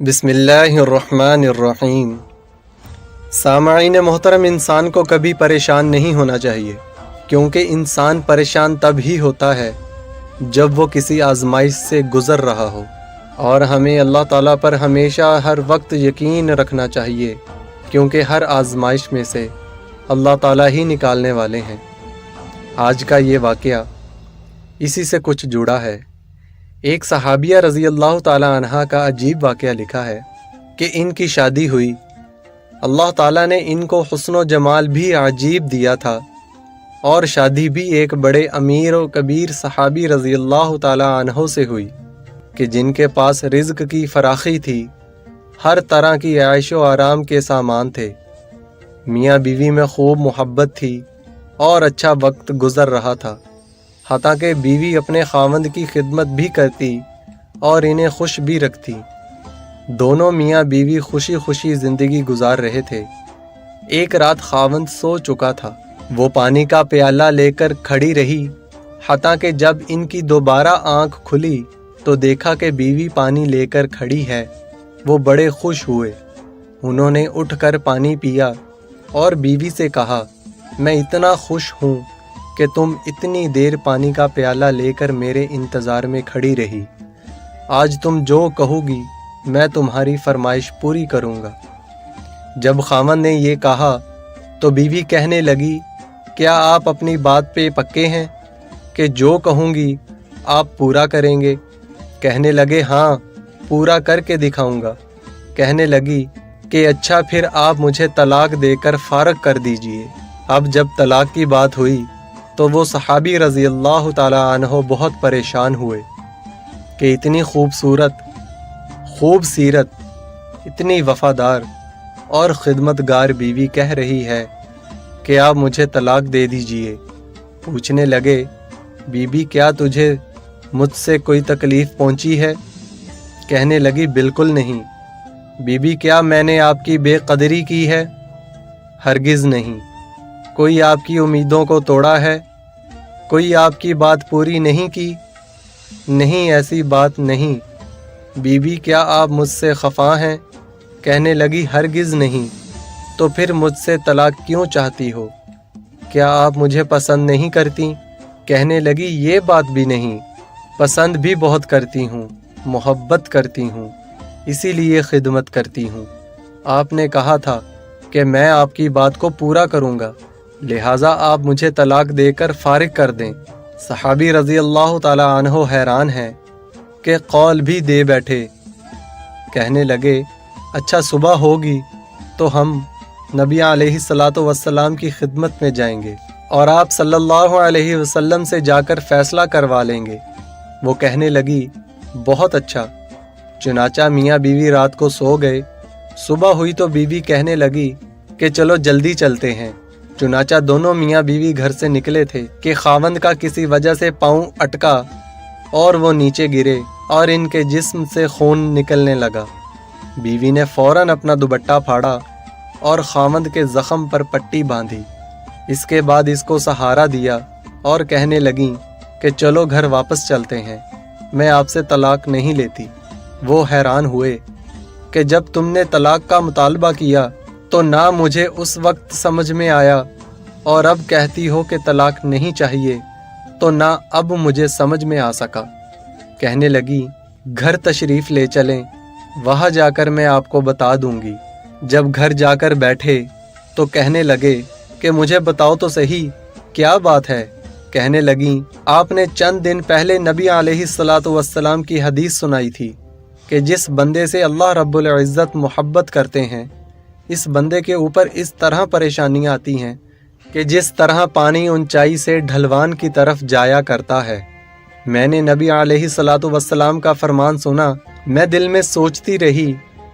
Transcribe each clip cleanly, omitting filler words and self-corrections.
بسم اللہ الرحمن الرحیم۔ سامعین محترم، انسان کو کبھی پریشان نہیں ہونا چاہیے، کیونکہ انسان پریشان تب ہی ہوتا ہے جب وہ کسی آزمائش سے گزر رہا ہو، اور ہمیں اللہ تعالیٰ پر ہمیشہ ہر وقت یقین رکھنا چاہیے، کیونکہ ہر آزمائش میں سے اللہ تعالیٰ ہی نکالنے والے ہیں۔ آج کا یہ واقعہ اسی سے کچھ جڑا ہے۔ ایک صحابیہ رضی اللہ تعالیٰ عنہا کا عجیب واقعہ لکھا ہے کہ ان کی شادی ہوئی۔ اللہ تعالیٰ نے ان کو حسن و جمال بھی عجیب دیا تھا، اور شادی بھی ایک بڑے امیر و کبیر صحابی رضی اللہ تعالیٰ عنہ سے ہوئی کہ جن کے پاس رزق کی فراخی تھی، ہر طرح کی عیش و آرام کے سامان تھے، میاں بیوی میں خوب محبت تھی اور اچھا وقت گزر رہا تھا، حتیٰ کہ بیوی اپنے خاوند کی خدمت بھی کرتی اور انہیں خوش بھی رکھتی۔ دونوں میاں بیوی خوشی خوشی زندگی گزار رہے تھے۔ ایک رات خاوند سو چکا تھا، وہ پانی کا پیالہ لے کر کھڑی رہی، حتیٰ کہ جب ان کی دوبارہ آنکھ کھلی تو دیکھا کہ بیوی پانی لے کر کھڑی ہے۔ وہ بڑے خوش ہوئے، انہوں نے اٹھ کر پانی پیا اور بیوی سے کہا، میں اتنا خوش ہوں کہ تم اتنی دیر پانی کا پیالہ لے کر میرے انتظار میں کھڑی رہی۔ آج تم جو کہو گی میں تمہاری فرمائش پوری کروں گا۔ جب خاوند نے یہ کہا تو بیوی کہنے لگی، کیا آپ اپنی بات پہ پکے ہیں کہ جو کہوں گی آپ پورا کریں گے؟ کہنے لگے، ہاں، پورا کر کے دکھاؤں گا۔ کہنے لگی کہ اچھا، پھر آپ مجھے طلاق دے کر فارغ کر دیجئے۔ اب جب طلاق کی بات ہوئی تو وہ صحابی رضی اللہ تعالیٰ عنہ بہت پریشان ہوئے کہ اتنی خوبصورت، خوب سیرت، اتنی وفادار اور خدمتگار بیوی کہہ رہی ہے کہ آپ مجھے طلاق دے دیجئے۔ پوچھنے لگے، بی بی کیا تجھے مجھ سے کوئی تکلیف پہنچی ہے؟ کہنے لگی، بالکل نہیں۔ بی بی کیا میں نے آپ کی بے قدری کی ہے؟ ہرگز نہیں۔ کوئی آپ کی امیدوں کو توڑا ہے؟ کوئی آپ کی بات پوری نہیں کی؟ نہیں، ایسی بات نہیں۔ بی بی کیا آپ مجھ سے خفا ہیں؟ کہنے لگی، ہرگز نہیں۔ تو پھر مجھ سے طلاق کیوں چاہتی ہو؟ کیا آپ مجھے پسند نہیں کرتی؟ کہنے لگی، یہ بات بھی نہیں، پسند بھی بہت کرتی ہوں، محبت کرتی ہوں، اسی لیے خدمت کرتی ہوں۔ آپ نے کہا تھا کہ میں آپ کی بات کو پورا کروں گا، لہٰذا آپ مجھے طلاق دے کر فارغ کر دیں۔ صحابی رضی اللہ تعالیٰ عنہ حیران ہیں کہ قول بھی دے بیٹھے۔ کہنے لگے، اچھا، صبح ہوگی تو ہم نبی علیہ الصلاۃ والسلام کی خدمت میں جائیں گے اور آپ صلی اللہ علیہ وسلم سے جا کر فیصلہ کروا لیں گے۔ وہ کہنے لگی، بہت اچھا۔ چنانچہ میاں بیوی رات کو سو گئے۔ صبح ہوئی تو بیوی کہنے لگی کہ چلو جلدی چلتے ہیں۔ چنانچہ دونوں میاں بیوی گھر سے نکلے تھے کہ خاوند کا کسی وجہ سے پاؤں اٹکا اور وہ نیچے گرے اور ان کے جسم سے خون نکلنے لگا۔ بیوی نے فوراً اپنا دوپٹہ پھاڑا اور خاوند کے زخم پر پٹی باندھی۔ اس کے بعد اس کو سہارا دیا اور کہنے لگیں کہ چلو گھر واپس چلتے ہیں، میں آپ سے طلاق نہیں لیتی۔ وہ حیران ہوئے کہ جب تم نے طلاق کا مطالبہ کیا تو نہ مجھے اس وقت سمجھ میں آیا، اور اب کہتی ہو کہ طلاق نہیں چاہیے تو نہ اب مجھے سمجھ میں آ سکا۔ کہنے لگی، گھر تشریف لے چلیں، وہاں جا کر میں آپ کو بتا دوں گی۔ جب گھر جا کر بیٹھے تو کہنے لگے کہ مجھے بتاؤ تو صحیح، کیا بات ہے؟ کہنے لگیں، آپ نے چند دن پہلے نبی علیہ الصلاۃ والسلام کی حدیث سنائی تھی کہ جس بندے سے اللہ رب العزت محبت کرتے ہیں، اس بندے کے اوپر اس طرح پریشانیاں آتی ہیں کہ جس طرح پانی اونچائی سے ڈھلوان کی طرف جایا کرتا ہے۔ میں نے نبی علیہ الصلاۃ والسلام کا فرمان سنا، میں دل میں سوچتی رہی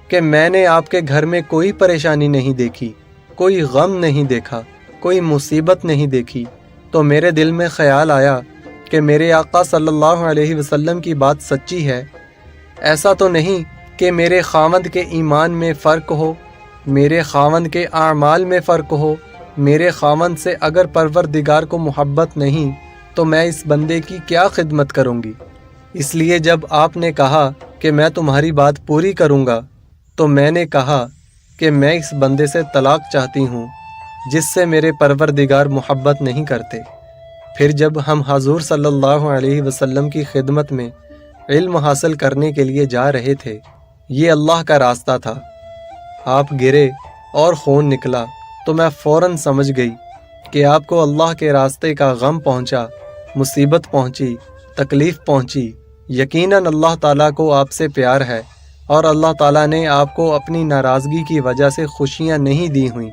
کہ میں نے آپ کے گھر میں کوئی پریشانی نہیں دیکھی، کوئی غم نہیں دیکھا، کوئی مصیبت نہیں دیکھی، تو میرے دل میں خیال آیا کہ میرے آقا صلی اللہ علیہ وسلم کی بات سچی ہے۔ ایسا تو نہیں کہ میرے خاوند کے ایمان میں فرق ہو، میرے خاوند کے اعمال میں فرق ہو، میرے خاوند سے اگر پروردگار کو محبت نہیں تو میں اس بندے کی کیا خدمت کروں گی؟ اس لیے جب آپ نے کہا کہ میں تمہاری بات پوری کروں گا تو میں نے کہا کہ میں اس بندے سے طلاق چاہتی ہوں جس سے میرے پروردگار محبت نہیں کرتے۔ پھر جب ہم حضور صلی اللہ علیہ وسلم کی خدمت میں علم حاصل کرنے کے لیے جا رہے تھے، یہ اللہ کا راستہ تھا، آپ گرے اور خون نکلا تو میں فوراً سمجھ گئی کہ آپ کو اللہ کے راستے کا غم پہنچا، مصیبت پہنچی، تکلیف پہنچی۔ یقیناً اللہ تعالیٰ کو آپ سے پیار ہے اور اللہ تعالیٰ نے آپ کو اپنی ناراضگی کی وجہ سے خوشیاں نہیں دی ہوئیں،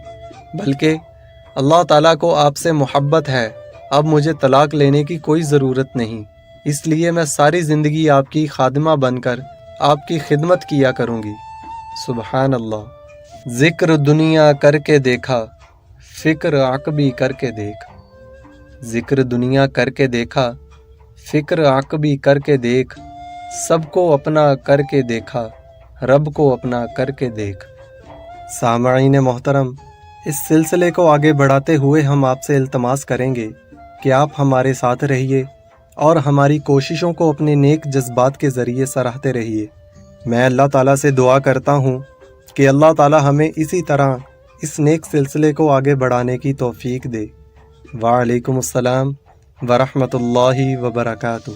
بلکہ اللہ تعالیٰ کو آپ سے محبت ہے۔ اب مجھے طلاق لینے کی کوئی ضرورت نہیں، اس لیے میں ساری زندگی آپ کی خادمہ بن کر آپ کی خدمت کیا کروں گی۔ سبحان اللہ۔ ذکر دنیا کر کے دیکھا، فکر عقبی کر کے دیکھ۔ ذکر دنیا کر کے دیکھا، فکر عقبی کر کے دیکھ، سب کو اپنا کر کے دیکھا، رب کو اپنا کر کے دیکھ۔ سامعین محترم، اس سلسلے کو آگے بڑھاتے ہوئے ہم آپ سے التماس کریں گے کہ آپ ہمارے ساتھ رہیے اور ہماری کوششوں کو اپنے نیک جذبات کے ذریعے سراہتے رہیے۔ میں اللہ تعالیٰ سے دعا کرتا ہوں کہ اللہ تعالیٰ ہمیں اسی طرح اس نیک سلسلے کو آگے بڑھانے کی توفیق دے۔ وعلیکم السلام ورحمۃ اللہ وبرکاتہ۔